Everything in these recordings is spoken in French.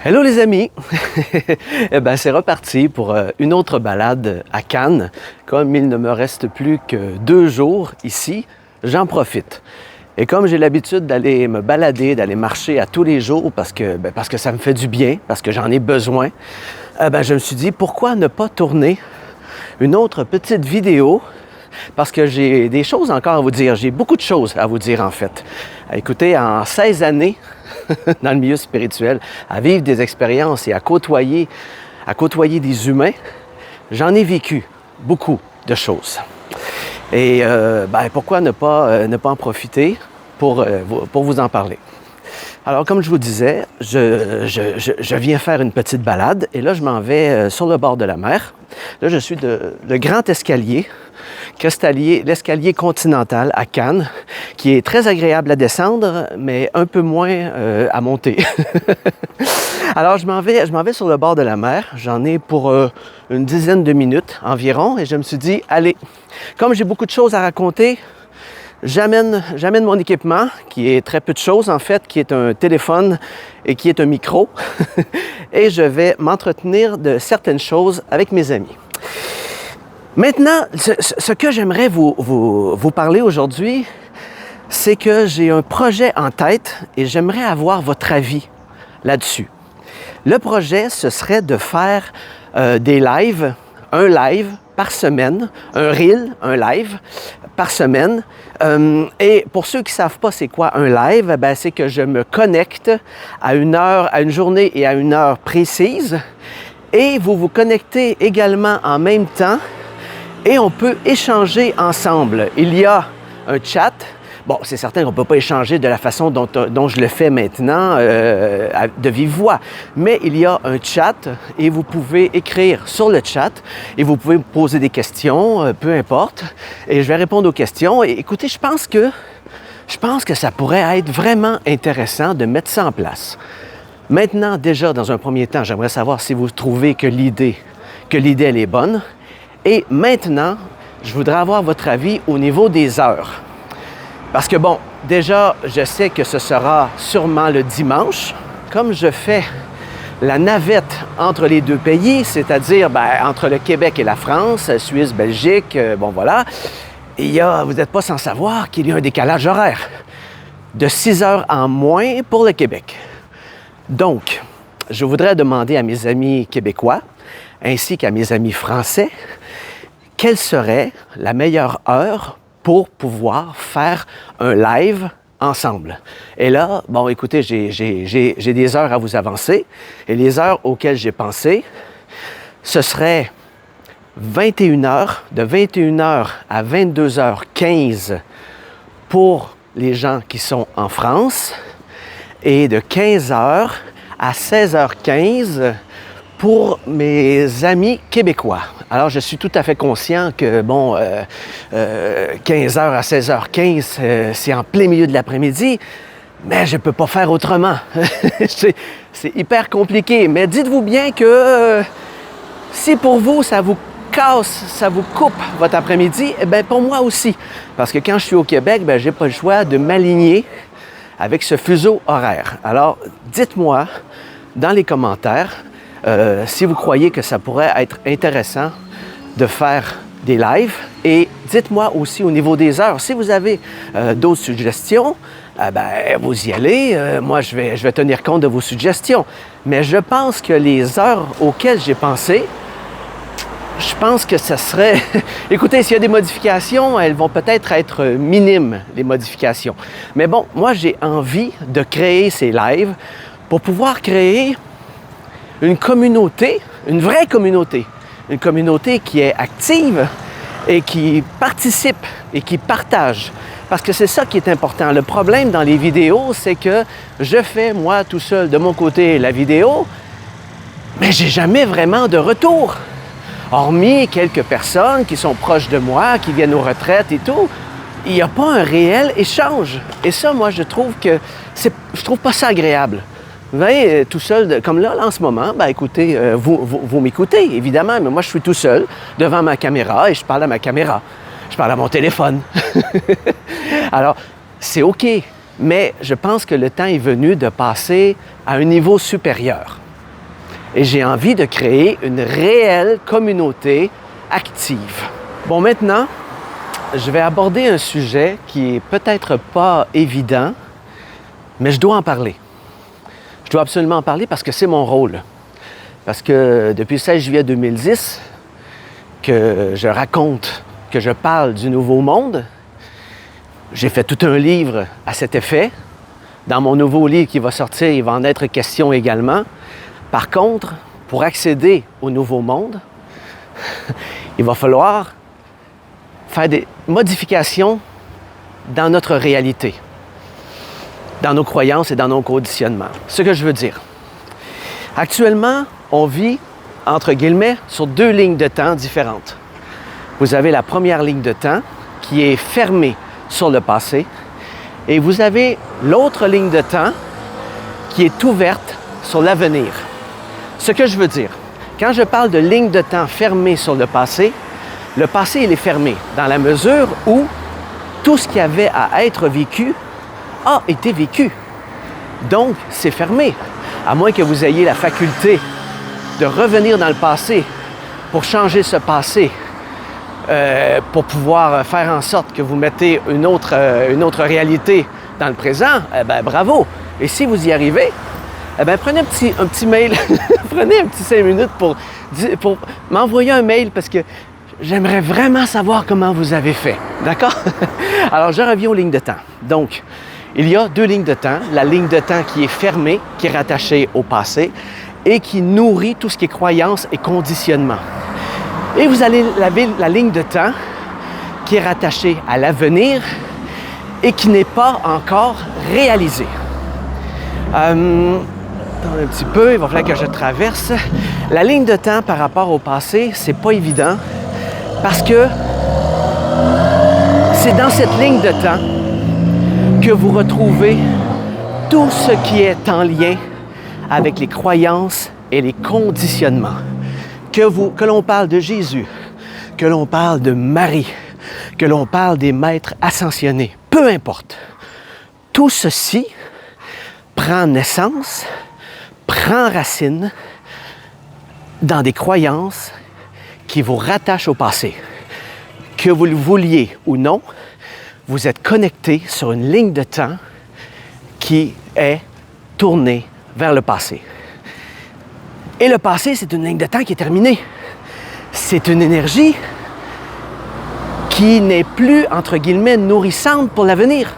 Hello les amis! Eh bien, c'est reparti pour une autre balade à Cannes. Comme il ne me reste plus que 2 jours ici, j'en profite. Et comme j'ai l'habitude d'aller me balader, d'aller marcher à tous les jours parce que ça me fait du bien, parce que j'en ai besoin, je me suis dit pourquoi ne pas tourner une autre petite vidéo parce que j'ai des choses encore à vous dire. J'ai beaucoup de choses à vous dire en fait. Écoutez, en 16 années dans le milieu spirituel, à vivre des expériences et à côtoyer des humains, j'en ai vécu beaucoup de choses. Et pourquoi ne pas en profiter pour vous en parler? Alors, comme je vous disais, je viens faire une petite balade et là, je m'en vais sur le bord de la mer. Là, je suis le grand escalier, l'escalier continental à Cannes, qui est très agréable à descendre, mais un peu moins à monter. Alors, je m'en vais sur le bord de la mer. J'en ai pour une dizaine de minutes environ et je me suis dit, allez, comme j'ai beaucoup de choses à raconter, j'amène mon équipement, qui est très peu de choses en fait, qui est un téléphone et qui est un micro, et je vais m'entretenir de certaines choses avec mes amis. Maintenant, ce que j'aimerais vous parler aujourd'hui, c'est que j'ai un projet en tête et j'aimerais avoir votre avis là-dessus. Le projet, ce serait de faire des lives, un live par semaine, un reel, un live par semaine. Et pour ceux qui ne savent pas c'est quoi un live, c'est que je me connecte à une journée et à une heure précise et vous vous connectez également en même temps et on peut échanger ensemble. Il y a un chat. Bon, c'est certain qu'on ne peut pas échanger de la façon dont je le fais maintenant, de vive voix. Mais il y a un chat et vous pouvez écrire sur le chat et vous pouvez me poser des questions, peu importe. Et je vais répondre aux questions. Et écoutez, je pense que ça pourrait être vraiment intéressant de mettre ça en place. Maintenant, déjà, dans un premier temps, j'aimerais savoir si vous trouvez que l'idée, elle est bonne. Et maintenant, je voudrais avoir votre avis au niveau des heures. Parce que bon, déjà, je sais que ce sera sûrement le dimanche. Comme je fais la navette entre les deux pays, c'est-à-dire entre le Québec et la France, Suisse, Belgique, vous n'êtes pas sans savoir qu'il y a un décalage horaire de 6 heures en moins pour le Québec. Donc, je voudrais demander à mes amis québécois, ainsi qu'à mes amis français, quelle serait la meilleure heure pour pouvoir faire un live ensemble. Et là, bon, écoutez, j'ai des heures à vous avancer. Et les heures auxquelles j'ai pensé, ce serait 21h, de 21h à 22h15 pour les gens qui sont en France et de 15h à 16h15 pour mes amis québécois. Alors, je suis tout à fait conscient que, 15h à 16h15, c'est en plein milieu de l'après-midi, mais je ne peux pas faire autrement. C'est hyper compliqué, mais dites-vous bien que si pour vous, ça vous casse, ça vous coupe votre après-midi, pour moi aussi. Parce que quand je suis au Québec, je n'ai pas le choix de m'aligner avec ce fuseau horaire. Alors, dites-moi dans les commentaires si vous croyez que ça pourrait être intéressant de faire des lives et dites-moi aussi au niveau des heures. Si vous avez d'autres suggestions, vous y allez. Moi, je vais tenir compte de vos suggestions. Mais je pense que les heures auxquelles j'ai pensé, je pense que ça serait... Écoutez, s'il y a des modifications, elles vont peut-être être minimes, les modifications. Mais bon, moi, j'ai envie de créer ces lives pour pouvoir créer une communauté, une vraie communauté, une communauté qui est active et qui participe et qui partage. Parce que c'est ça qui est important. Le problème dans les vidéos, c'est que je fais, moi, tout seul, de mon côté, la vidéo, mais j'ai jamais vraiment de retour. Hormis quelques personnes qui sont proches de moi, qui viennent aux retraites et tout, il n'y a pas un réel échange. Et ça, moi, je trouve pas ça agréable. Vous voyez, tout seul, comme là, en ce moment, écoutez, vous m'écoutez, évidemment, mais moi, je suis tout seul devant ma caméra et je parle à ma caméra. Je parle à mon téléphone. Alors, c'est OK, mais je pense que le temps est venu de passer à un niveau supérieur. Et j'ai envie de créer une réelle communauté active. Bon, maintenant, je vais aborder un sujet qui est peut-être pas évident, mais je dois en parler. Je dois absolument en parler parce que c'est mon rôle. Parce que depuis le 16 juillet 2010, que je raconte, que je parle du Nouveau Monde, j'ai fait tout un livre à cet effet. Dans mon nouveau livre qui va sortir, il va en être question également. Par contre, pour accéder au Nouveau Monde, il va falloir faire des modifications dans notre réalité, dans nos croyances et dans nos conditionnements. Ce que je veux dire. Actuellement, on vit, entre guillemets, sur deux lignes de temps différentes. Vous avez la première ligne de temps qui est fermée sur le passé et vous avez l'autre ligne de temps qui est ouverte sur l'avenir. Ce que je veux dire, quand je parle de ligne de temps fermée sur le passé, il est fermé dans la mesure où tout ce qui avait à être vécu a été vécu. Donc, c'est fermé. À moins que vous ayez la faculté de revenir dans le passé pour changer ce passé, pour pouvoir faire en sorte que vous mettez une autre réalité dans le présent, eh bien, bravo. Et si vous y arrivez, eh bien, prenez un petit mail, prenez un petit 5 minutes pour m'envoyer un mail parce que j'aimerais vraiment savoir comment vous avez fait. D'accord? Alors, je reviens aux lignes de temps. Donc, il y a deux lignes de temps. La ligne de temps qui est fermée, qui est rattachée au passé et qui nourrit tout ce qui est croyance et conditionnement. Et vous allez la ligne de temps qui est rattachée à l'avenir et qui n'est pas encore réalisée. Attendez un petit peu, il va falloir que je traverse. La ligne de temps par rapport au passé, c'est pas évident parce que c'est dans cette ligne de temps que vous retrouvez tout ce qui est en lien avec les croyances et les conditionnements. Que l'on parle de Jésus, que l'on parle de Marie, que l'on parle des maîtres ascensionnés, peu importe. Tout ceci prend naissance, prend racine dans des croyances qui vous rattachent au passé. Que vous le vouliez ou non, vous êtes connecté sur une ligne de temps qui est tournée vers le passé. Et le passé, c'est une ligne de temps qui est terminée. C'est une énergie qui n'est plus, entre guillemets, nourrissante pour l'avenir.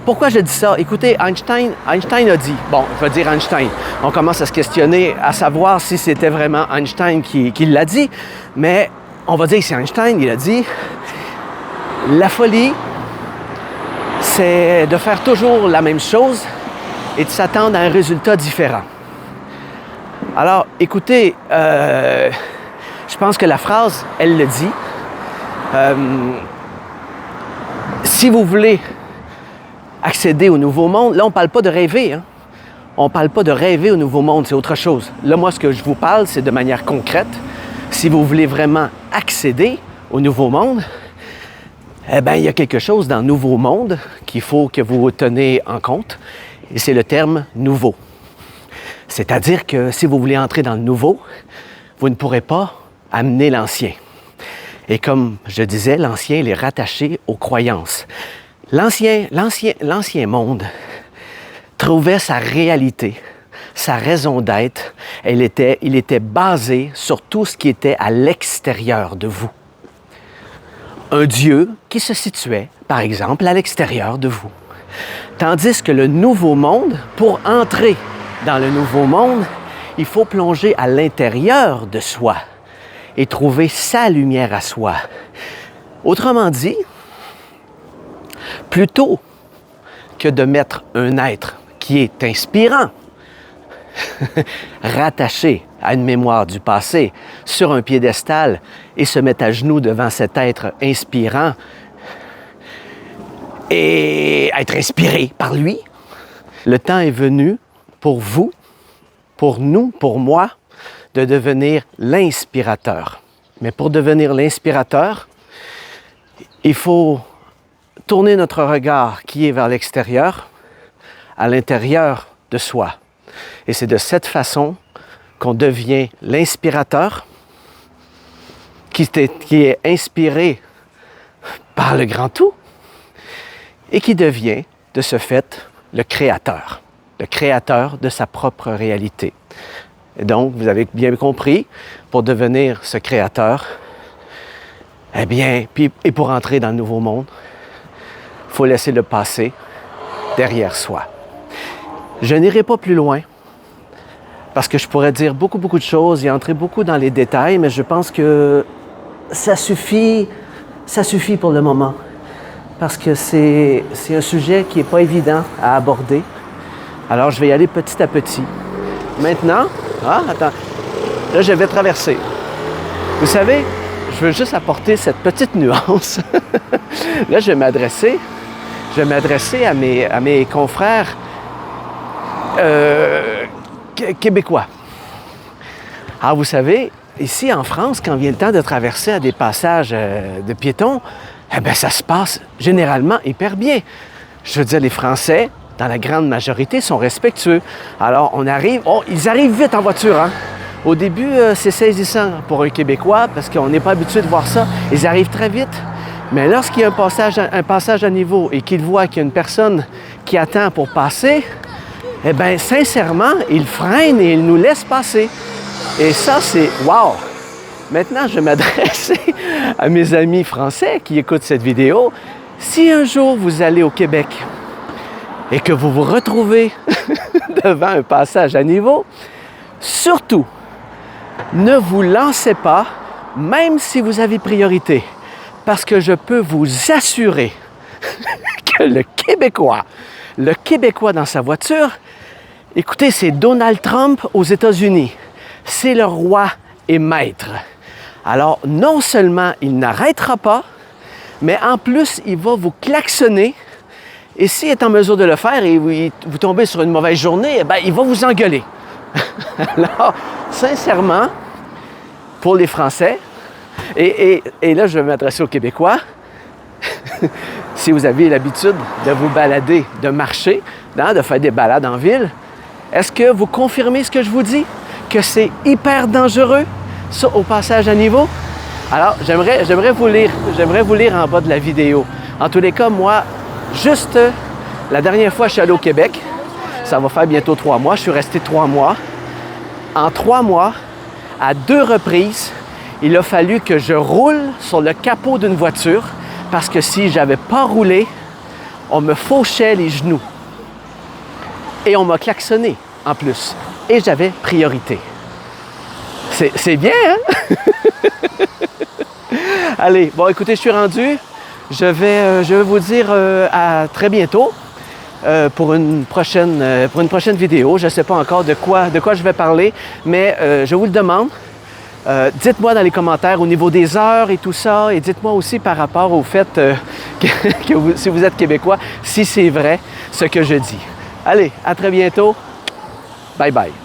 Pourquoi je dis ça? Écoutez, Einstein a dit, bon, je vais dire Einstein, on commence à se questionner, à savoir si c'était vraiment Einstein qui l'a dit, mais on va dire que c'est Einstein, il a dit, la folie, c'est de faire toujours la même chose et de s'attendre à un résultat différent. Alors, écoutez, je pense que la phrase, elle le dit. Si vous voulez accéder au Nouveau Monde, là, on ne parle pas de rêver. Hein? On ne parle pas de rêver au Nouveau Monde, c'est autre chose. Là, moi, ce que je vous parle, c'est de manière concrète. Si vous voulez vraiment accéder au Nouveau Monde, eh bien, il y a quelque chose dans le Nouveau Monde qu'il faut que vous teniez en compte, et c'est le terme « nouveau ». C'est-à-dire que si vous voulez entrer dans le nouveau, vous ne pourrez pas amener l'ancien. Et comme je disais, l'ancien, il est rattaché aux croyances. L'ancien monde trouvait sa réalité, sa raison d'être. Il était basé sur tout ce qui était à l'extérieur de vous. Un Dieu qui se situait, par exemple, à l'extérieur de vous. Tandis que le nouveau monde, pour entrer dans le nouveau monde, il faut plonger à l'intérieur de soi et trouver sa lumière à soi. Autrement dit, plutôt que de mettre un être qui est inspirant, rattaché à une mémoire du passé, sur un piédestal et se mettre à genoux devant cet être inspirant et être inspiré par lui, le temps est venu pour vous, pour nous, pour moi, de devenir l'inspirateur. Mais pour devenir l'inspirateur, il faut tourner notre regard qui est vers l'extérieur, à l'intérieur de soi. Et c'est de cette façon qu'on devient l'inspirateur, qui est inspiré par le grand tout, et qui devient, de ce fait, le créateur de sa propre réalité. Et donc, vous avez bien compris, pour devenir ce créateur, eh bien, et pour entrer dans le nouveau monde, il faut laisser le passé derrière soi. Je n'irai pas plus loin, parce que je pourrais dire beaucoup de choses et entrer beaucoup dans les détails, mais je pense que ça suffit pour le moment. Parce que c'est un sujet qui n'est pas évident à aborder. Alors, je vais y aller petit à petit. Maintenant, attends, là, je vais traverser. Vous savez, je veux juste apporter cette petite nuance. Là, je vais m'adresser à mes confrères québécois. Alors, vous savez, ici en France, quand vient le temps de traverser à des passages de piétons, eh bien, ça se passe généralement hyper bien. Je veux dire, les Français, dans la grande majorité, sont respectueux. Alors, ils arrivent vite en voiture, hein? Au début, c'est saisissant pour un Québécois parce qu'on n'est pas habitué de voir ça. Ils arrivent très vite. Mais lorsqu'il y a un passage à niveau et qu'ils voient qu'il y a une personne qui attend pour passer, eh bien, sincèrement, ils freinent et ils nous laissent passer. Et ça, c'est wow! Maintenant, je vais m'adresser à mes amis français qui écoutent cette vidéo. Si un jour vous allez au Québec et que vous vous retrouvez devant un passage à niveau, surtout, ne vous lancez pas, même si vous avez priorité, parce que je peux vous assurer que le Québécois dans sa voiture, écoutez, c'est Donald Trump aux États-Unis. C'est le roi et maître. Alors, non seulement il n'arrêtera pas, mais en plus, il va vous klaxonner. Et s'il est en mesure de le faire et vous tombez sur une mauvaise journée, eh bien, il va vous engueuler. Alors, sincèrement, pour les Français, et là, je vais m'adresser aux Québécois, si vous avez l'habitude de vous balader, de marcher, de faire des balades en ville, est-ce que vous confirmez ce que je vous dis? Que c'est hyper dangereux, ça, au passage à niveau? Alors, j'aimerais vous lire en bas de la vidéo. En tous les cas, moi, juste la dernière fois, je suis allé au Québec. Ça va faire bientôt 3 mois. Je suis resté 3 mois. En 3 mois, à 2 reprises, il a fallu que je roule sur le capot d'une voiture parce que si je n'avais pas roulé, on me fauchait les genoux. Et on m'a klaxonné en plus. Et j'avais priorité. C'est bien, hein? Allez, bon, écoutez, je suis rendu. Je vais vous dire à très bientôt pour une prochaine vidéo. Je ne sais pas encore de quoi je vais parler, mais je vous le demande. Dites-moi dans les commentaires au niveau des heures et tout ça, et dites-moi aussi par rapport au fait si vous êtes Québécois, si c'est vrai ce que je dis. Allez, à très bientôt. Bye bye.